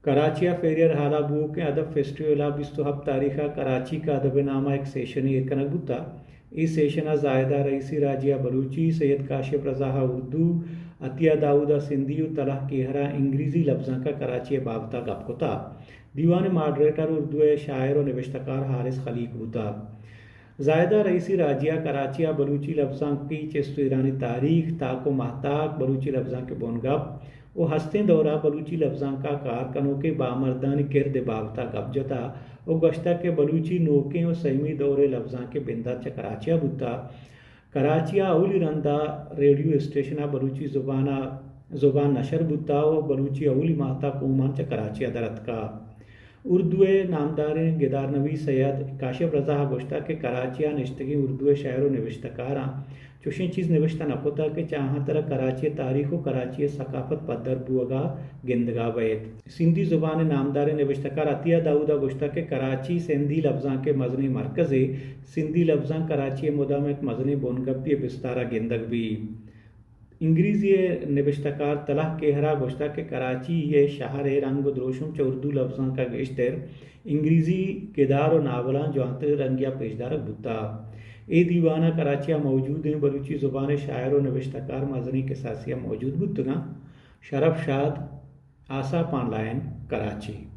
कराचिया फेरियर हाला बुओ के अदब फेस्टिवल 27 तारीखा कराची का अदब नामा एक सेशन ये कनक बुता इस सेशन जायदा रईसी राजिया बलूची सैयद काशिफ रजा उर्दू अतिया दाऊदा सिंधी तलाह केहरा इंग्रेजी लफ्जा का कराची बाबता गपकोता दीवान मॉडरेटर उर्दू शायर और नविश्तकार हारिस खलीक बुता जायदा रईसी राजिया कराचिया बलूची लफ्जा की चेस्तु ईरानी तारीख ताको महताक बलूची लफ्जा के बोनगप वो हंसते दौरा बलूची लफ्जा का कारकनों के बामर्दान किरद बाबता गपजता वो गश्ता के बलूची नोके और सही दौरे लफ्जा के बिंदा च कराचिया बुता कराचिया अवली रंदा रेडियो स्टेशन बलूची जुबान नशर बुता और बलूची अवली माता कोमान च कराचिया दरत का उर्दू नामदार गिदार नबी सैयद काशिफ रजा गोश्ता के कराचिया निश्तगी उर्दू शायर व नविश्तकारा चुशी चीज़ निविश्ता नकोता के चाह तरह कराची तारीख व कराची सकाफत पदर बुअगा गिंदगा बैत सिंधी ज़ुबान नामदार नविश्तकार अतिया दाऊदा गोश्ता के कराची सिंधी लफ्जा के मजनी मरकज़ सिंधी लफ्जा कराची मुदाम एक मजनी बोनगबी बिस्तारा गिंदग भी इंग्रेजी नविश्तकार तलाह केहरा गोश्ता के कराची ये शहर रंग द्रोशुम च उर्दू लफ्जा का गेश्तर इंग्रेजी किदार और नावला जो अंतर रंगिया पेशदार बुता ए दीवाना कराचिया मौजूद हैं बलूची ज़ुबान शायर और नविश्तकार मजनी के सासिया मौजूद बुतगा शरफ शाद आसा पान लायन कराची।